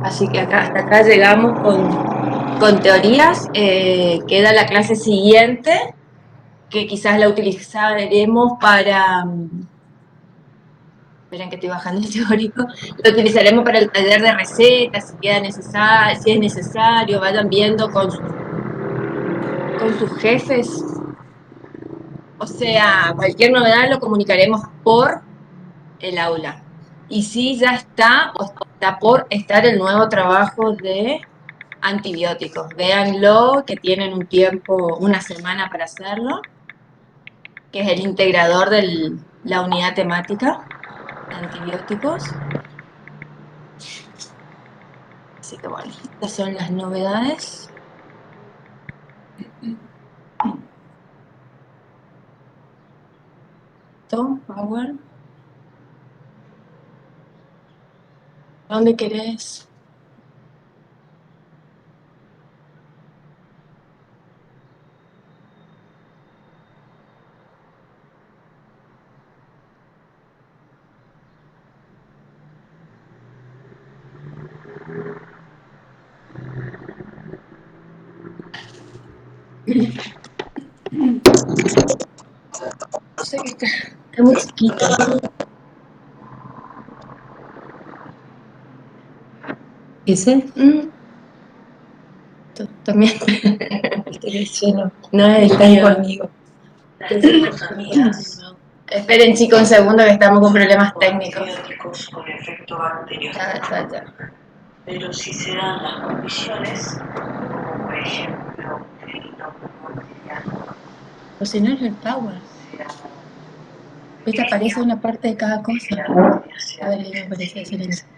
Así que hasta acá llegamos con teorías. Queda la clase siguiente, que quizás la utilizaremos para... Esperen que estoy bajando el teórico. Lo utilizaremos para el taller de recetas, si queda necesario, si es necesario, vayan viendo con sus jefes. O sea, cualquier novedad lo comunicaremos por el aula. Y sí, ya está o está por estar el nuevo trabajo de antibióticos. Véanlo, que tienen un tiempo, una semana para hacerlo, que es el integrador de la unidad temática de antibióticos. Así que bueno, estas son las novedades. Tom, Power. ¿Dónde querés? No sé qué está muy chiquito. ¿Ese? También. No están conmigo. Esperen, chicos, un segundo que estamos con problemas técnicos. Con efecto bacteriano. Ya. Pero si se dan las condiciones, como por ejemplo O si no es el power. ¿Viste? Aparece una parte de cada cosa. A ver, ahí me aparece silencio.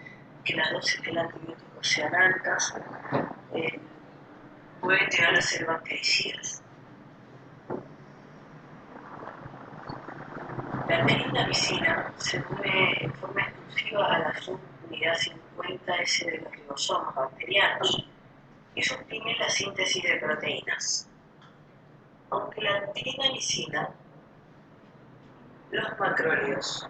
Que las dosis del antibiótico sean altas, pueden llegar a ser bactericidas. La melinamicina se une en forma exclusiva a la subunidad 50S de los ribosomas bacterianos y suprime la síntesis de proteínas. Aunque la melinamicina, los macrólidos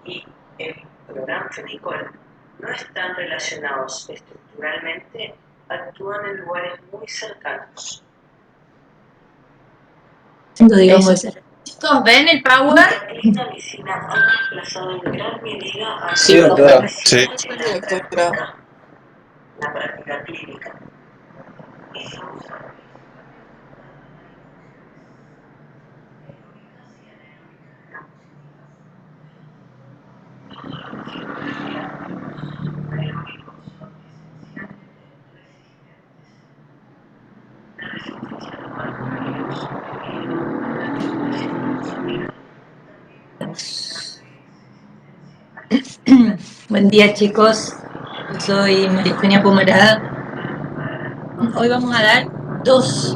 y el cloranfenicol no están relacionados estructuralmente, actúan en lugares muy cercanos. Digamos, chicos, ¿ven el power? La melinamicina ha reemplazado en gran medida a Sí, doctora. Sí. la práctica clínica. Y se usa Buen día, chicos. Yo soy María Eugenia Pomarada. Hoy vamos a dar dos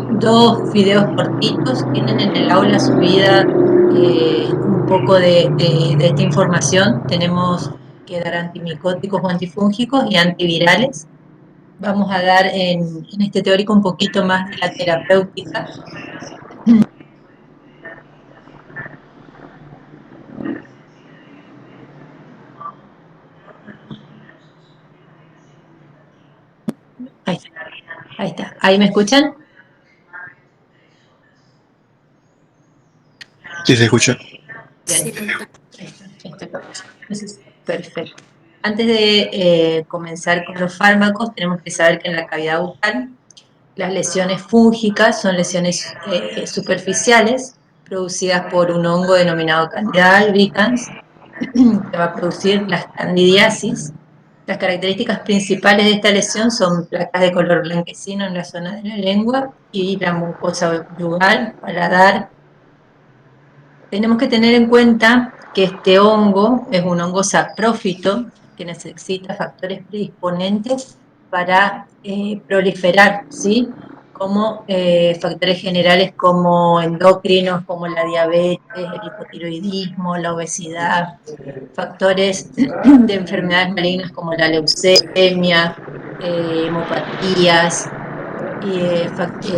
videos cortitos. Tienen en el aula subida un poco de esta información. Tenemos que dar antimicóticos o antifúngicos y antivirales. Vamos a dar en este teórico un poquito más de la terapéutica. Ahí está. ¿Ahí me escuchan? Sí, se escucha. Bien. Perfecto. Antes de comenzar con los fármacos, tenemos que saber que en la cavidad bucal las lesiones fúngicas son lesiones superficiales producidas por un hongo denominado Candida albicans, que va a producir las candidiasis. Las características principales de esta lesión son placas de color blanquecino en la zona de la lengua y la mucosa bucal, paladar. Tenemos que tener en cuenta que este hongo es un hongo saprófito que necesita factores predisponentes para proliferar, ¿sí? Como factores generales como endocrinos, como la diabetes, el hipotiroidismo, la obesidad, factores de enfermedades malignas como la leucemia, hemopatías, y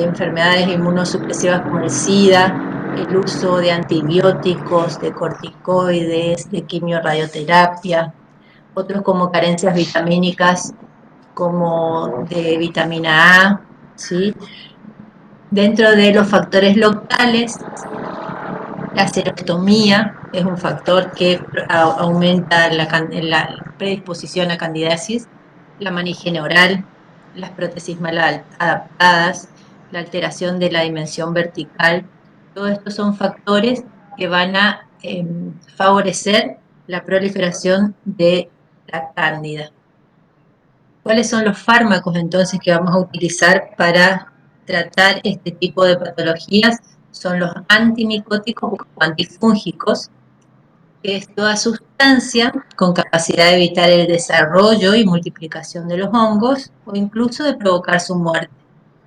enfermedades inmunosupresivas como el SIDA, el uso de antibióticos, de corticoides, de quimioradioterapia, otros como carencias vitamínicas como de vitamina A, ¿sí? Dentro de los factores locales, la serostomía es un factor que aumenta la predisposición a candidiasis, la manihigiene oral, las prótesis mal adaptadas, la alteración de la dimensión vertical. Todos estos son factores que van a favorecer la proliferación de la cándida. ¿Cuáles son los fármacos entonces que vamos a utilizar para tratar este tipo de patologías? Son los antimicóticos o antifúngicos, que es toda sustancia con capacidad de evitar el desarrollo y multiplicación de los hongos o incluso de provocar su muerte,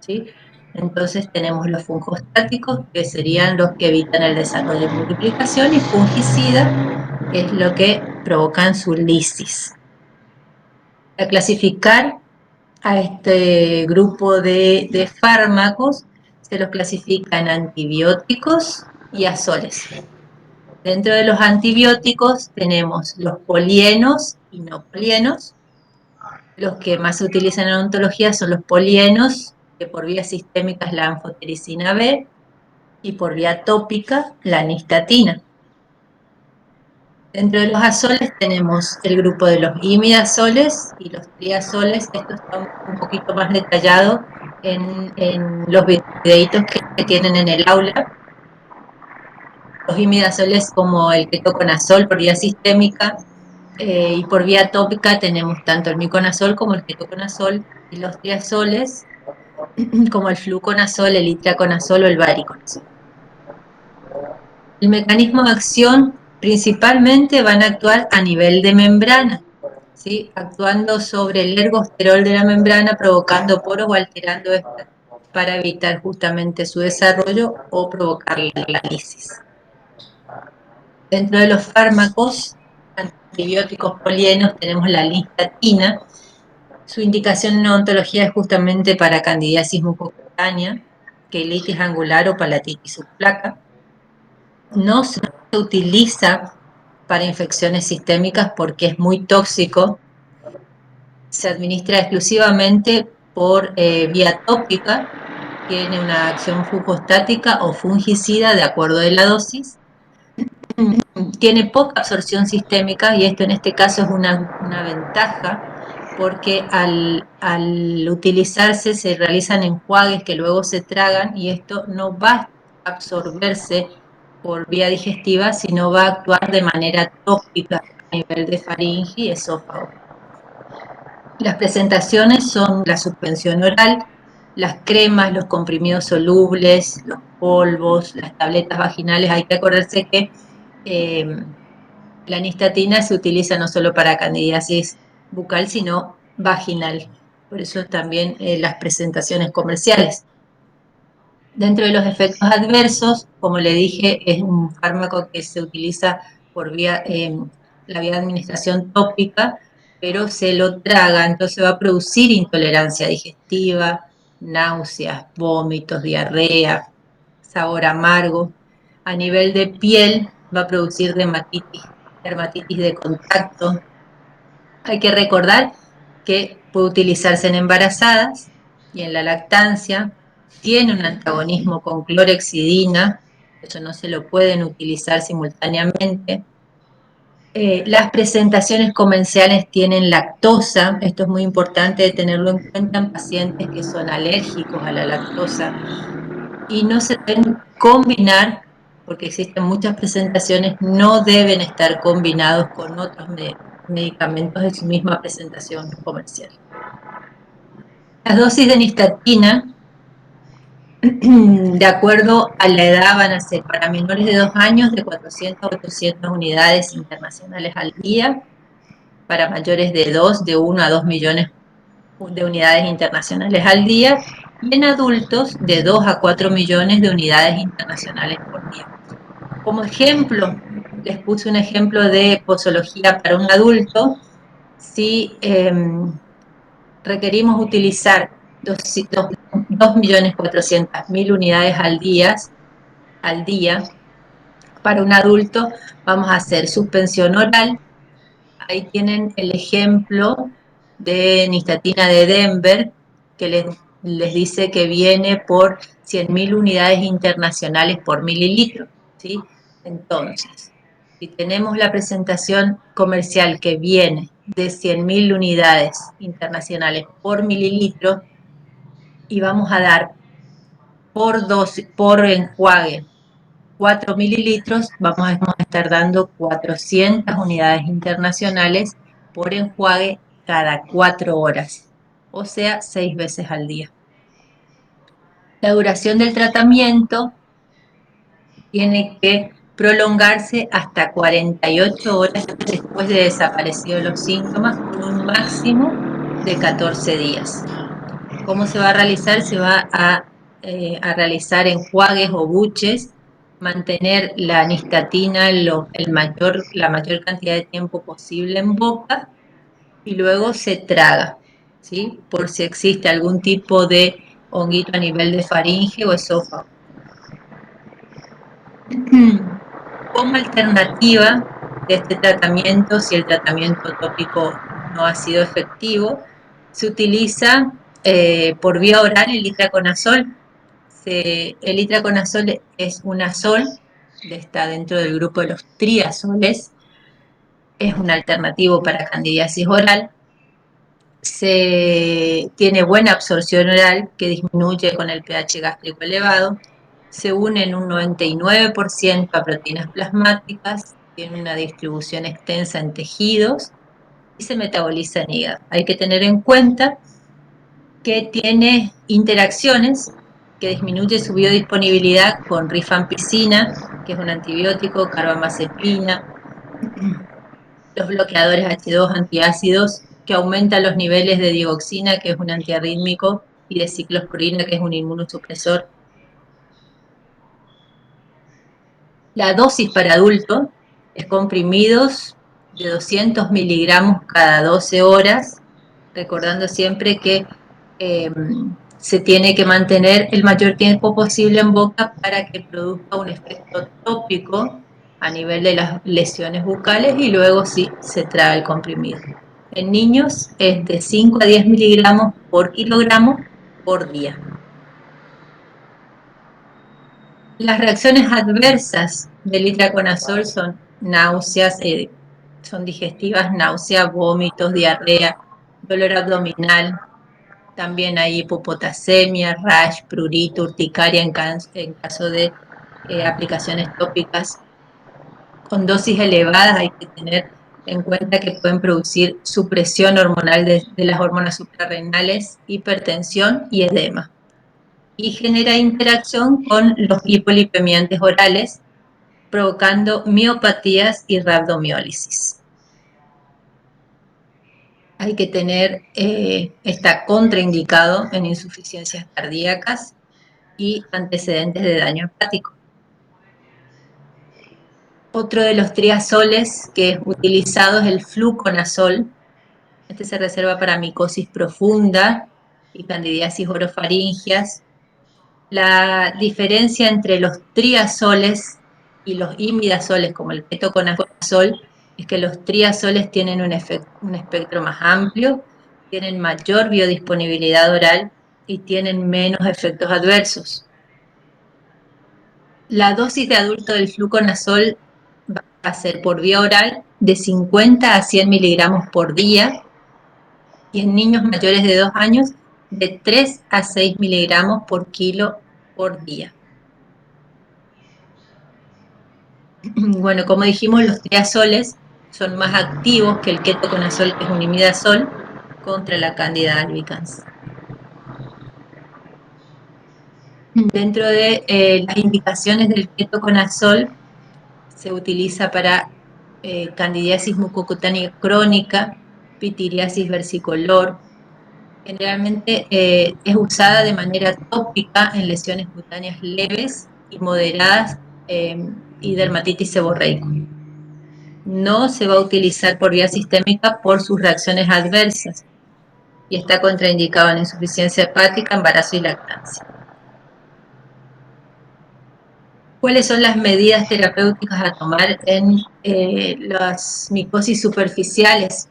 ¿sí? Entonces tenemos los fungostáticos, que serían los que evitan el desarrollo y multiplicación, y fungicida, que es lo que provocan su lisis. A clasificar a este grupo de fármacos se los clasifica en antibióticos y azoles. Dentro de los antibióticos tenemos los polienos y no polienos. Los que más se utilizan en odontología son los polienos, que por vía sistémica es la anfotericina B, y por vía tópica la nistatina. Dentro de los azoles tenemos el grupo de los imidazoles y los triazoles. Esto está un poquito más detallado en los videitos que tienen en el aula. Los imidazoles, como el ketoconazol por vía sistémica, y por vía tópica tenemos tanto el miconazol como el ketoconazol, y los triazoles como el fluconazol, el itraconazol o el variconazol. El mecanismo de acción principalmente van a actuar a nivel de membrana, ¿sí? Actuando sobre el ergosterol de la membrana, provocando poros o alterando esta para evitar justamente su desarrollo o provocar la lisis. Dentro de los fármacos antibióticos polienos tenemos la listatina. Su indicación en odontología es justamente para candidiasis mucocutánea, quelitis angular o palatitis subplaca. No se utiliza para infecciones sistémicas porque es muy tóxico. Se administra exclusivamente por vía tópica, tiene una acción fungostática o fungicida de acuerdo a la dosis. Tiene poca absorción sistémica y esto en este caso es una ventaja porque al utilizarse se realizan enjuagues que luego se tragan y esto no va a absorberse por vía digestiva, sino va a actuar de manera tópica a nivel de faringe y esófago. Las presentaciones son la suspensión oral, las cremas, los comprimidos solubles, los polvos, las tabletas vaginales. Hay que acordarse que la nistatina se utiliza no solo para candidiasis bucal, sino vaginal. Por eso también las presentaciones comerciales. Dentro de los efectos adversos, como le dije, es un fármaco que se utiliza por la vía de administración tópica, pero se lo traga, entonces va a producir intolerancia digestiva, náuseas, vómitos, diarrea, sabor amargo. A nivel de piel va a producir dermatitis de contacto. Hay que recordar que puede utilizarse en embarazadas y en la lactancia. Tiene un antagonismo con clorhexidina, eso no se lo pueden utilizar simultáneamente. Las presentaciones comerciales tienen lactosa, esto es muy importante tenerlo en cuenta en pacientes que son alérgicos a la lactosa, y no se deben combinar, porque existen muchas presentaciones, no deben estar combinados con otros medicamentos de su misma presentación comercial. Las dosis de nistatina, de acuerdo a la edad, van a ser para menores de 2 años de 400 a 800 unidades internacionales al día, para mayores de 2, de 1 a 2 millones de unidades internacionales al día, y en adultos de 2 a 4 millones de unidades internacionales por día. Como ejemplo, les puse un ejemplo de posología para un adulto. Si requerimos utilizar 2.400.000 unidades al día, para un adulto vamos a hacer suspensión oral. Ahí tienen el ejemplo de nistatina de Denver, que les dice que viene por 100.000 unidades internacionales por mililitro, ¿sí? Entonces, si tenemos la presentación comercial que viene de 100.000 unidades internacionales por mililitro, y vamos a dar por enjuague 4 mililitros, vamos a estar dando 400 unidades internacionales por enjuague cada 4 horas, o sea, 6 veces al día. La duración del tratamiento tiene que prolongarse hasta 48 horas después de desaparecidos los síntomas, con un máximo de 14 días. ¿Cómo se va a realizar? Se va a realizar enjuagues o buches, mantener la nistatina la mayor cantidad de tiempo posible en boca y luego se traga, ¿sí? Por si existe algún tipo de honguito a nivel de faringe o esófago. Como alternativa de este tratamiento, si el tratamiento tópico no ha sido efectivo, se utiliza por vía oral el itraconazol. El itraconazol es un azol, está dentro del grupo de los triazoles, es un alternativo para candidiasis oral. Tiene buena absorción oral, que disminuye con el pH gástrico elevado. Se une en un 99% a proteínas plasmáticas, tiene una distribución extensa en tejidos y se metaboliza en hígado. Hay que tener en cuenta que tiene interacciones que disminuye su biodisponibilidad con rifampicina, que es un antibiótico, carbamazepina, los bloqueadores H2 antiácidos, que aumentan los niveles de dioxina, que es un antiarrítmico, y de ciclosporina, que es un inmunosupresor. La dosis para adultos es comprimidos de 200 miligramos cada 12 horas, recordando siempre que se tiene que mantener el mayor tiempo posible en boca para que produzca un efecto tópico a nivel de las lesiones bucales y luego sí se traga el comprimido. En niños es de 5 a 10 miligramos por kilogramo por día. Las reacciones adversas del itraconazol son náuseas, son digestivas, náuseas, vómitos, diarrea, dolor abdominal. También hay hipopotasemia, rash, prurito, urticaria en caso de aplicaciones tópicas. Con dosis elevadas hay que tener en cuenta que pueden producir supresión hormonal de las hormonas suprarrenales, hipertensión y edema. Y genera interacción con los hipolipemiantes orales, provocando miopatías y rabdomiólisis. Hay que tener, está contraindicado en insuficiencias cardíacas y antecedentes de daño hepático. Otro de los triazoles que es utilizado es el fluconazol. Este se reserva para micosis profunda y candidiasis orofaringias. La diferencia entre los triazoles y los imidazoles, como el ketoconazol, es que los triazoles tienen un espectro más amplio, tienen mayor biodisponibilidad oral y tienen menos efectos adversos. La dosis de adulto del fluconazol va a ser por vía oral de 50 a 100 miligramos por día y en niños mayores de 2 años de 3 a 6 miligramos por kilo por día. Bueno, como dijimos, los triazoles son más activos que el ketoconazol, que es un imidazol, contra la Candida albicans. Dentro de las indicaciones del ketoconazol, se utiliza para candidiasis mucocutánea crónica, pitiriasis versicolor. Generalmente es usada de manera tópica en lesiones cutáneas leves y moderadas y dermatitis seborreica. No se va a utilizar por vía sistémica por sus reacciones adversas y está contraindicado en insuficiencia hepática, embarazo y lactancia. ¿Cuáles son las medidas terapéuticas a tomar en las micosis superficiales?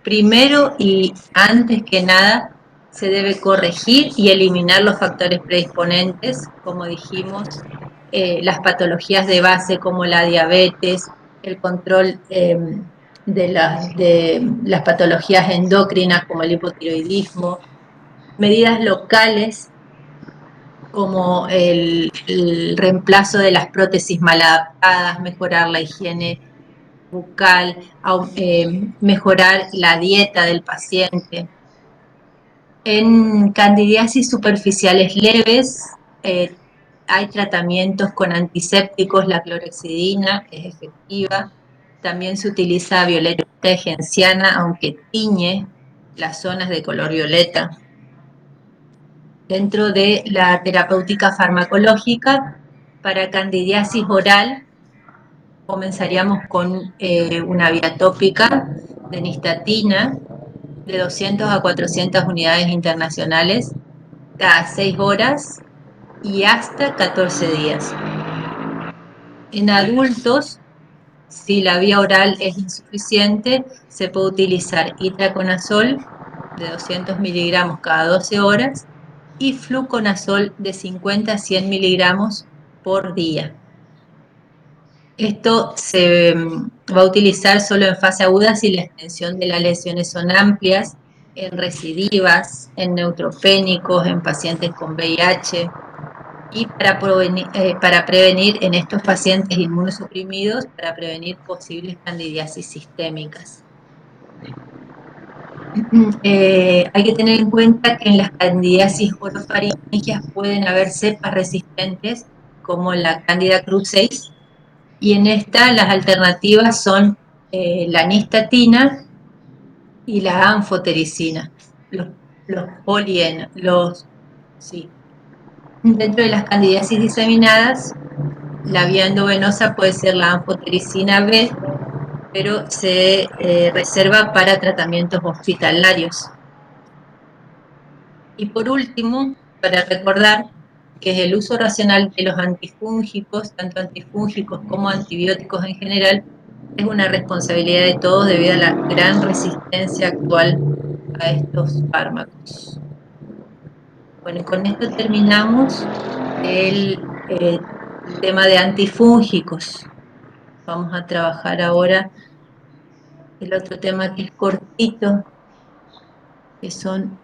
Primero y antes que nada, se debe corregir y eliminar los factores predisponentes, como dijimos, las patologías de base como la diabetes, el control de las patologías endocrinas como el hipotiroidismo, medidas locales como el reemplazo de las prótesis mal adaptadas, mejorar la higiene bucal, mejorar la dieta del paciente. En candidiasis superficiales leves hay tratamientos con antisépticos, la clorexidina es efectiva. También se utiliza violeta genciana, aunque tiñe las zonas de color violeta. Dentro de la terapéutica farmacológica, para candidiasis oral, comenzaríamos con una vía tópica de nistatina de 200 a 400 unidades internacionales cada 6 horas y hasta 14 días. En adultos, si la vía oral es insuficiente, se puede utilizar itraconazol de 200 miligramos cada 12 horas y fluconazol de 50 a 100 miligramos por día. Esto se va a utilizar solo en fase aguda si la extensión de las lesiones son amplias, en recidivas, en neutropénicos, en pacientes con VIH y para prevenir en estos pacientes inmunosuprimidos, para prevenir posibles candidiasis sistémicas. Hay que tener en cuenta que en las candidiasis orofaringias pueden haber cepas resistentes como la Candida cruceis, y en esta las alternativas son la nistatina y la anfotericina, los sí. Dentro de las candidiasis diseminadas, la vía endovenosa puede ser la anfotericina B, pero se reserva para tratamientos hospitalarios. Y por último, para recordar que el uso racional de los antifúngicos, tanto antifúngicos como antibióticos en general, es una responsabilidad de todos debido a la gran resistencia actual a estos fármacos. Bueno, y con esto terminamos el tema de antifúngicos. Vamos a trabajar ahora el otro tema que es cortito, que son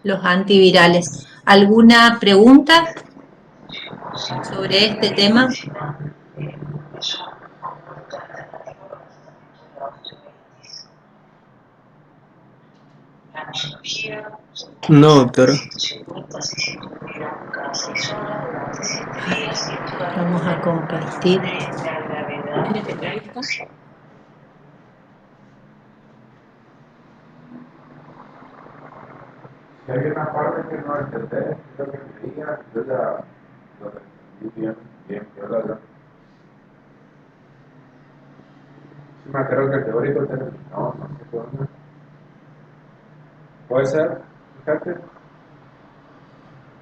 los antivirales. ¿Alguna pregunta sobre este tema? No, doctora. Vamos a compartir. Si hay una parte que no entendés, lo que me diga, yo ya lo entendí bien, yo la verdad. Sí me acuerdo que el teórico terminó, no sé por dónde. ¿Puede ser? Fíjate.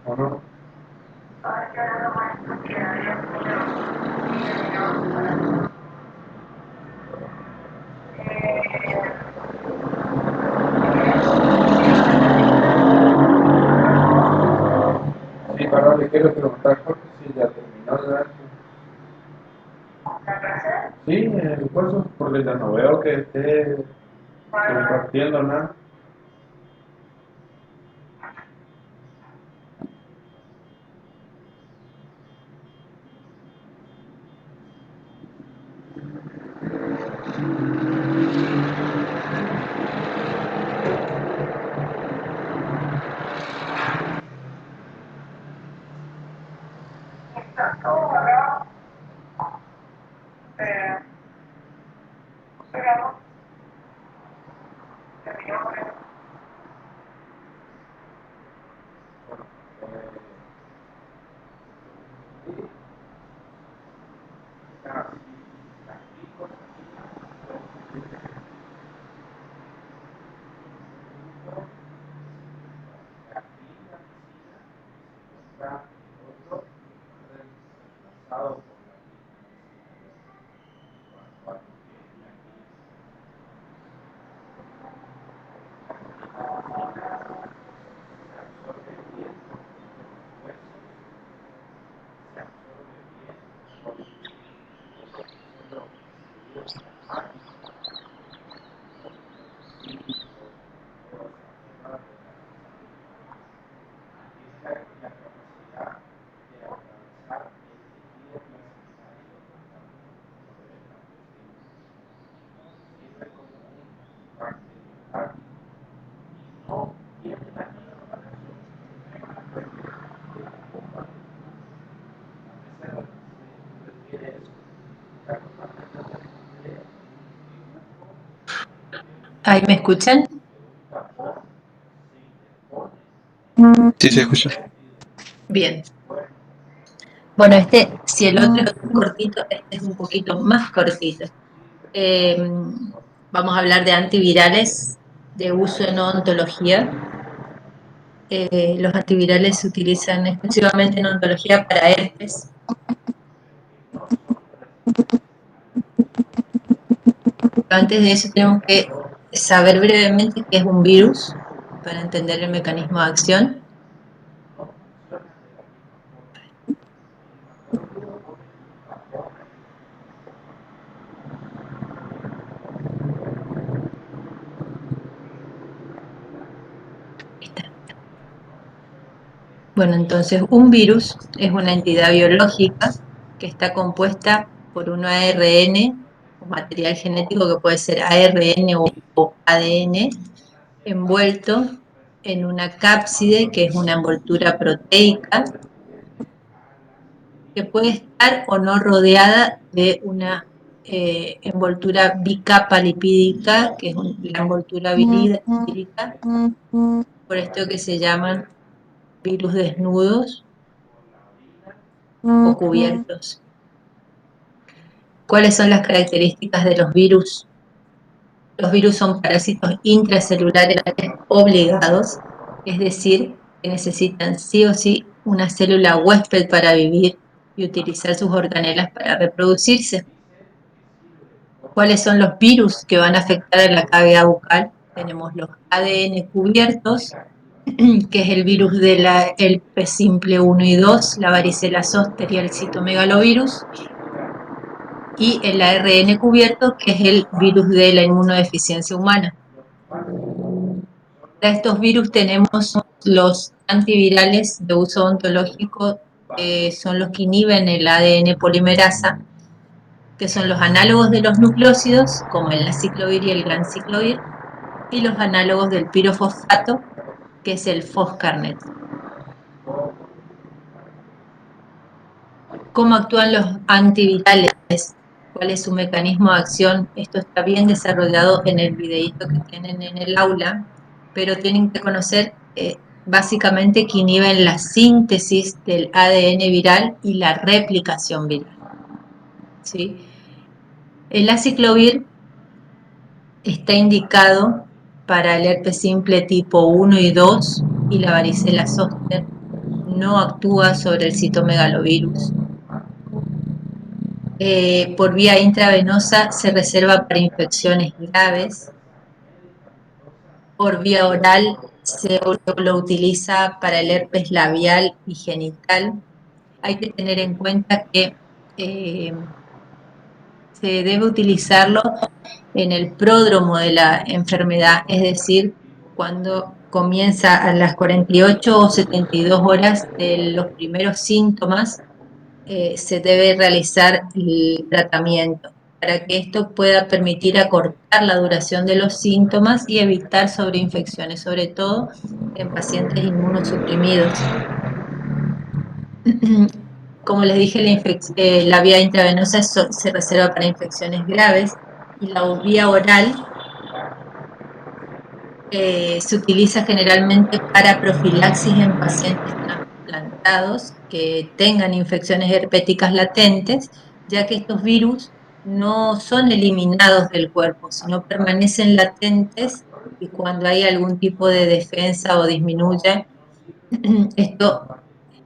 ¿O no? Sí, perdón, le quiero preguntar porque si ya terminó ya. Sí, el curso, porque ya no veo que esté compartiendo nada. ¿Ahí me escuchan? Sí, se escucha. Bien. Bueno, si el otro es cortito, este es un poquito más cortito. Vamos a hablar de antivirales de uso en odontología. Los antivirales se utilizan exclusivamente en odontología para herpes. Antes de eso tenemos que saber brevemente qué es un virus para entender el mecanismo de acción. Bueno, entonces un virus es una entidad biológica que está compuesta por un ARN, un material genético que puede ser ARN o ADN, envuelto en una cápside, que es una envoltura proteica, que puede estar o no rodeada de una envoltura bicapa lipídica, que es la envoltura virídica, por esto que se llaman virus desnudos o cubiertos. ¿Cuáles son las características de los virus? Los virus son parásitos intracelulares obligados, es decir, que necesitan sí o sí una célula huésped para vivir y utilizar sus organelas para reproducirse. ¿Cuáles son los virus que van a afectar a la cavidad bucal? Tenemos los ADN cubiertos, que es el virus del herpes simple 1 y 2, la varicela zoster y el citomegalovirus, y el ARN cubierto, que es el virus de la inmunodeficiencia humana. Para estos virus tenemos los antivirales de uso odontológico, que son los que inhiben el ADN polimerasa, que son los análogos de los nucleósidos, como el aciclovir y el ganciclovir, y los análogos del pirofosfato, que es el foscarnet. ¿Cómo actúan los antivirales? ¿Cuál es su mecanismo de acción? Esto está bien desarrollado en el videíto que tienen en el aula, pero tienen que conocer básicamente que inhiben la síntesis del ADN viral y la replicación viral. ¿Sí? El aciclovir está indicado para el herpes simple tipo 1 y 2 y la varicela zoster. No actúa sobre el citomegalovirus. Por vía intravenosa se reserva para infecciones graves. Por vía oral se lo utiliza para el herpes labial y genital. Hay que tener en cuenta que se debe utilizarlo en el pródromo de la enfermedad, es decir, cuando comienza a las 48 o 72 horas de los primeros síntomas, se debe realizar el tratamiento para que esto pueda permitir acortar la duración de los síntomas y evitar sobreinfecciones, sobre todo en pacientes inmunosuprimidos. Como les dije, la vía intravenosa se reserva para infecciones graves y la vía oral se utiliza generalmente para profilaxis en pacientes trasplantados que tengan infecciones herpéticas latentes, ya que estos virus no son eliminados del cuerpo, sino permanecen latentes y cuando hay algún tipo de defensa o disminuye, esto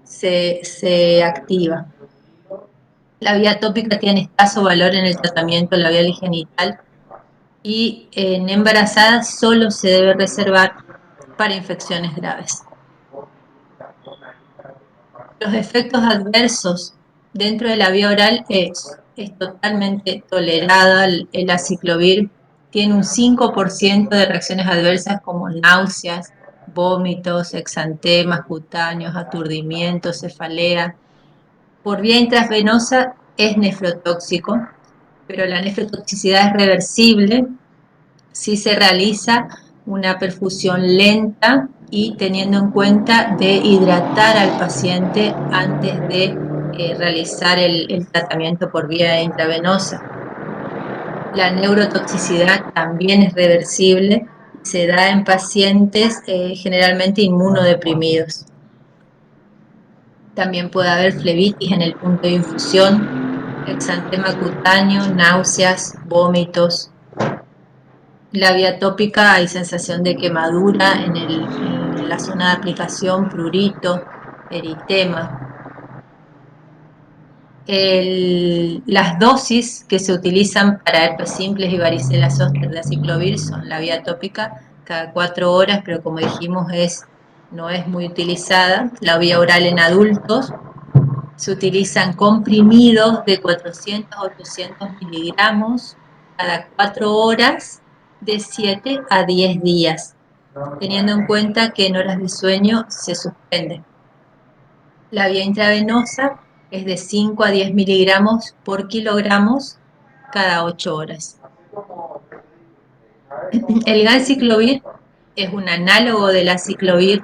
se activa. La vía tópica tiene escaso valor en el tratamiento labial y genital y en embarazadas solo se debe reservar para infecciones graves. Los efectos adversos dentro de la vía oral es totalmente tolerada. El aciclovir tiene un 5% de reacciones adversas como náuseas, vómitos, exantemas cutáneos, aturdimiento, cefalea. Por vía intravenosa es nefrotóxico, pero la nefrotoxicidad es reversible si se realiza una perfusión lenta y teniendo en cuenta de hidratar al paciente antes de realizar el tratamiento por vía intravenosa. La neurotoxicidad también es reversible y se da en pacientes generalmente inmunodeprimidos. También puede haber flebitis en el punto de infusión, exantema cutáneo, náuseas, vómitos. La vía tópica hay sensación de quemadura en la zona de aplicación, prurito, eritema. Las dosis que se utilizan para herpes simples y varicela zóster de aciclovir son la vía tópica cada 4 horas, pero como dijimos no es muy utilizada. La vía oral en adultos se utilizan comprimidos de 400 a 800 miligramos cada 4 horas de 7 a 10 días, teniendo en cuenta que en horas de sueño se suspende. La vía intravenosa es de 5 a 10 miligramos por kilogramos cada 8 horas. El ganciclovir es un análogo del aciclovir.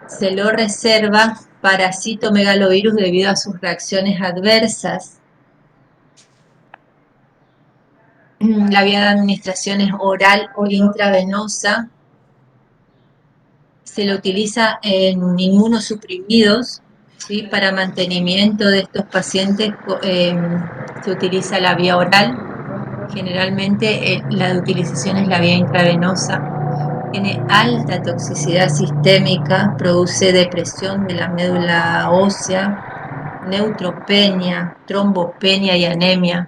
Se lo reserva para citomegalovirus debido a sus reacciones adversas. La vía de administración es oral o intravenosa. Se lo utiliza en inmunosuprimidos, ¿sí? Para mantenimiento de estos pacientes se utiliza la vía oral. Generalmente la de utilización es la vía intravenosa. Tiene alta toxicidad sistémica, produce depresión de la médula ósea, neutropenia, trombopenia y anemia.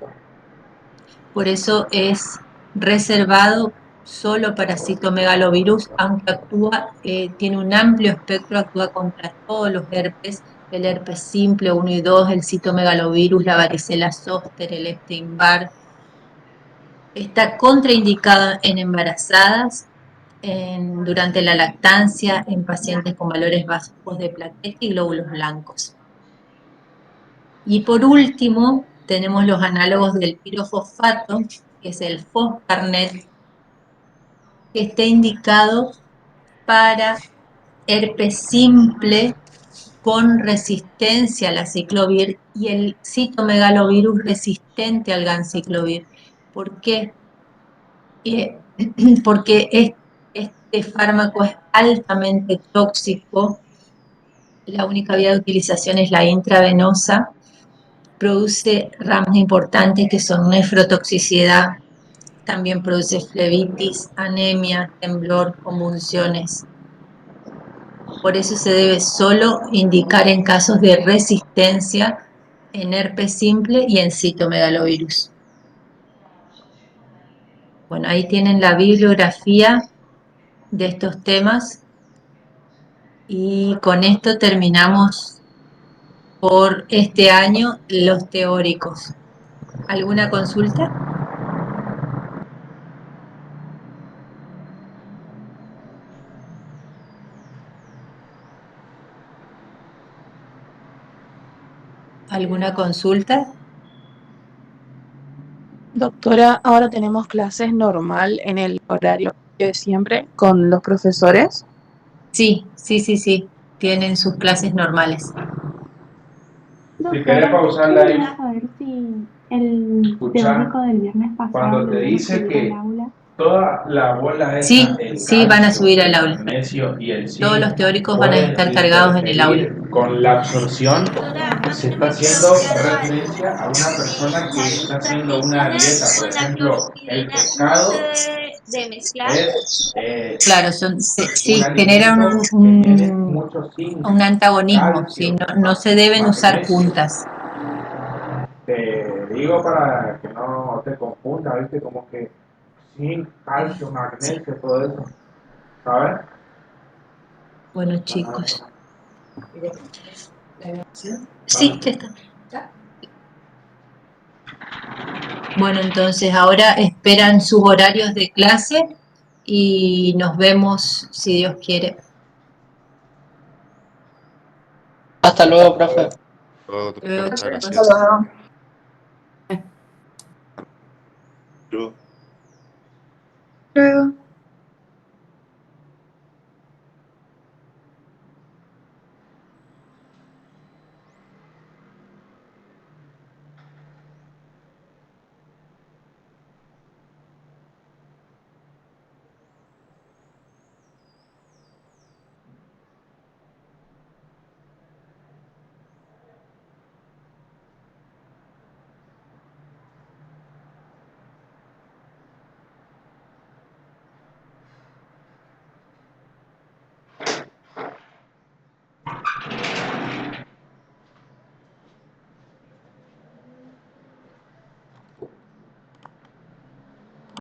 Por eso es reservado solo para citomegalovirus, aunque tiene un amplio espectro, actúa contra todos los herpes, el herpes simple 1 y 2, el citomegalovirus, la varicela zóster, el Epstein-Barr. Está contraindicado en embarazadas, durante la lactancia, en pacientes con valores bajos de plaqueta y glóbulos blancos. Y por último, tenemos los análogos del pirofosfato, que es el Foscarnet, que está indicado para herpes simple con resistencia al aciclovir y el citomegalovirus resistente al ganciclovir. ¿Por qué? Porque este fármaco es altamente tóxico. La única vía de utilización es la intravenosa. Produce ramas importantes que son nefrotoxicidad, también produce flebitis, anemia, temblor, convulsiones. Por eso se debe solo indicar en casos de resistencia en herpes simple y en citomegalovirus. Bueno, ahí tienen la bibliografía de estos temas y con esto terminamos por este año los teóricos. ¿Alguna consulta? ¿Alguna consulta? Doctora, ahora tenemos clases normal en el horario de siempre con los profesores. Sí. Tienen sus clases normales. Si querés pausarla ahí, A ver si el escuchá, teórico del viernes pasado cuando te lo iban a dice subir que al aula. toda la bola esa, Sí, el sí, van a calcio, subir al el aula. magnesio y el Todos los zinc teóricos van a pueden estar cargados en el aula. interferir con la absorción, se está haciendo referencia a una persona que está haciendo una dieta, por ejemplo, el pescado es Claro, un sí, generan alimento que tiene mucho zinc, un antagonismo, ¿sí? calcio, No se deben usar magnesio. juntas. Te digo para que no te confunda, ¿viste? Como que zinc, calcio, magnesio, todo eso, ¿sabes? Bueno, chicos. Sí, ya está. Bueno, entonces ahora esperan sus horarios de clase y nos vemos si Dios quiere. Hasta luego, profe. Todo, Luego, muchas chicos. gracias. Luego.